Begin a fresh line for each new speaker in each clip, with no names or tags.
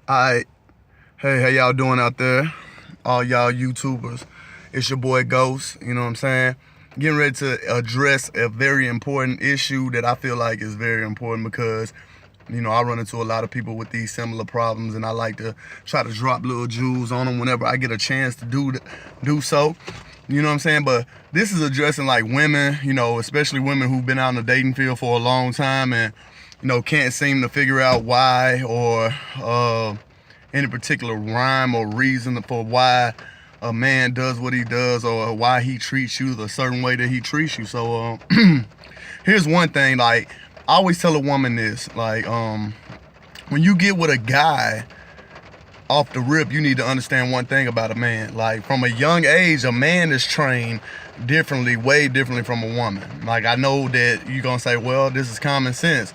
Alright, hey, how y'all doing out there? All y'all YouTubers. It's your boy Ghost, you know what I'm saying? Getting ready to address a very important issue that I feel like is very important because, I run into a lot of people with these similar problems and I like to try to drop little jewels on them whenever I get a chance to do so. You know what I'm saying? But this is addressing like women, especially women who've been out in the dating field for a long time and, can't seem to figure out why or any particular rhyme or reason for why a man does what he does or why he treats you the certain way that he treats you. So here's one thing, like I always tell a woman this, like when you get with a guy off the rip, you need to understand one thing about a man. Like from a young age, a man is trained differently, way differently from a woman. Like I know that you're gonna say, well, this is common sense.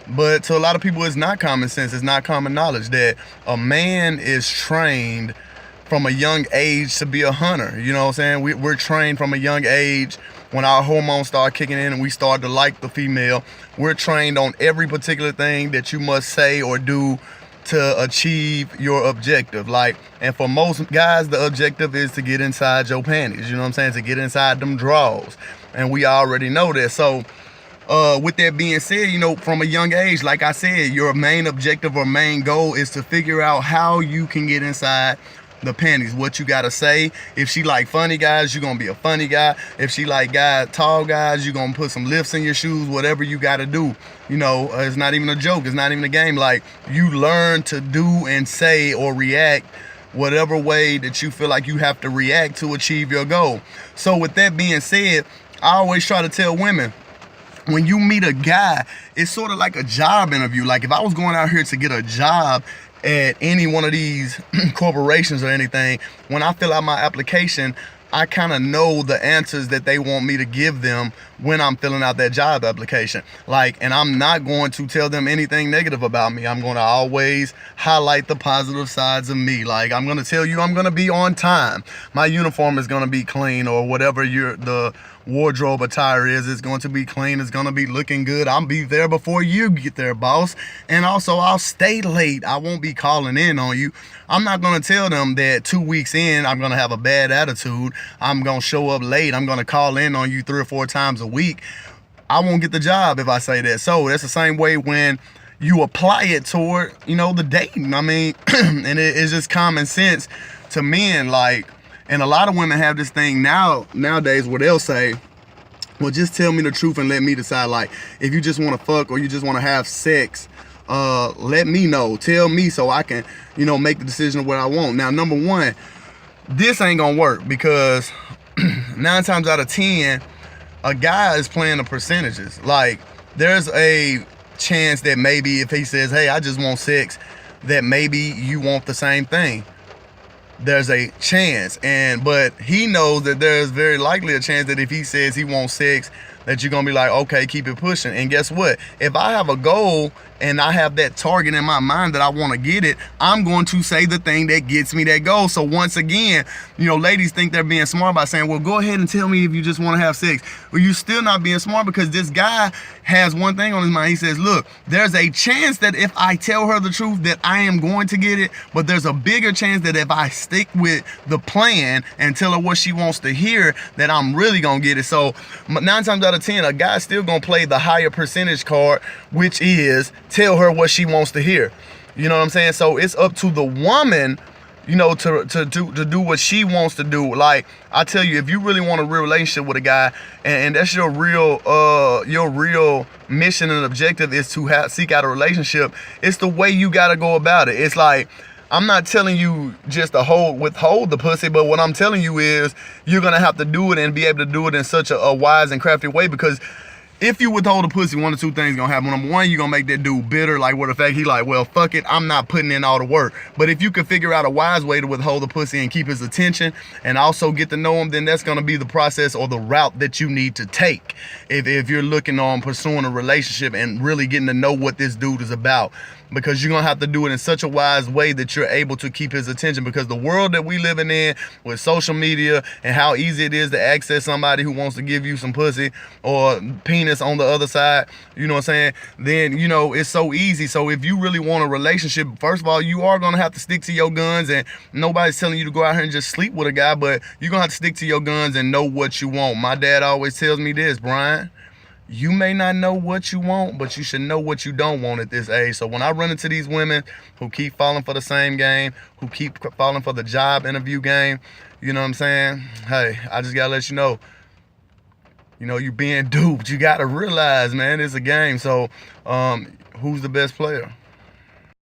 But to a lot of people, it's not common sense. It's not common knowledge that a man is trained from a young age to be a hunter. You know what I'm saying? We're trained from a young age. When our hormones start kicking in and we start to like the female, we're trained on every particular thing that you must say or do to achieve your objective. And for most guys, the objective is to get inside your panties. You know what I'm saying? To get inside them drawers. And we already know that. So with that being said, from a young age, like I said, your main objective or main goal is to figure out how you can get inside the panties, what you gotta say. If she like funny guys, you're gonna be a funny guy. If she like tall guys, you're gonna put some lifts in your shoes, whatever you gotta do. It's not even a joke, it's not even a game. Like, you learn to do and say or react whatever way that you feel like you have to react to achieve your goal. So with that being said, I always try to tell women, when you meet a guy, it's sort of like a job interview. Like if I was going out here to get a job at any one of these corporations or anything, when I fill out my application, I kind of know the answers that they want me to give them when I'm filling out that job application. And I'm not going to tell them anything negative about me. I'm going to always highlight the positive sides of me. Like, I'm going to tell you I'm going to be on time. My uniform is going to be clean, or whatever the wardrobe attire is. It's going to be clean. It's going to be looking good. I'll be there before you get there, boss. And also, I'll stay late. I won't be calling in on you. I'm not going to tell them that 2 weeks in, I'm going to have a bad attitude. I'm going to show up late. I'm going to call in on you 3 or 4 times a week. I won't get the job if I say that. So that's the same way when you apply it toward, the dating. I mean, and it's just common sense to men. And a lot of women have this thing nowadays where they'll say, well, just tell me the truth and let me decide. Like, if you just want to fuck or you just want to have sex, let me know. Tell me so I can, make the decision of what I want. Now, number one, this ain't gonna work because 9 times out of 10, a guy is playing the percentages. Like, there's a chance that maybe if he says, hey, I just want sex, that maybe you want the same thing. There's a chance, but he knows that there's very likely a chance that if he says he wants sex, that you're gonna be like, okay, keep it pushing. And guess what? If I have a goal and I have that target in my mind that I want to get it, I'm going to say the thing that gets me that goal. So once again, ladies think they're being smart by saying, well, go ahead and tell me if you just want to have sex. Well, you're still not being smart, because this guy has one thing on his mind. He says, look, there's a chance that if I tell her the truth that I am going to get it, but there's a bigger chance that if I stick with the plan and tell her what she wants to hear, that I'm really gonna get it. So 9 times out of 10, a guy's still gonna play the higher percentage card, which is tell her what she wants to hear. You know what I'm saying? So it's up to the woman, to do what she wants to do. Like, I tell you, if you really want a real relationship with a guy, and that's your real mission and objective is to seek out a relationship, it's the way you gotta go about it. It's like, I'm not telling you just to withhold the pussy, but what I'm telling you is you're gonna have to do it and be able to do it in such a wise and crafty way, because if you withhold the pussy, one of 2 things gonna happen. Number one, you're gonna make that dude bitter, like, what the fact he like, well, fuck it, I'm not putting in all the work. But if you can figure out a wise way to withhold the pussy and keep his attention and also get to know him, then that's gonna be the process or the route that you need to take if you're looking on pursuing a relationship and really getting to know what this dude is about. because you're gonna have to do it in such a wise way that you're able to keep his attention, because the world that we living in with social media and how easy it is to access somebody who wants to give you some pussy or penis on the other side, you know what I'm saying, then, you know, it's so easy. So if you really want a relationship, first of all, you are gonna have to stick to your guns, and nobody's telling you to go out here and just sleep with a guy, but you're gonna have to stick to your guns and know what you want. My dad always tells me this, Brian, you may not know what you want, but you should know what you don't want at this age. So when I run into these women who keep falling for the same game, who keep falling for the job interview game, you know what I'm saying? Hey, I just gotta let you know, you're being duped. You gotta realize, man, it's a game. So who's the best player?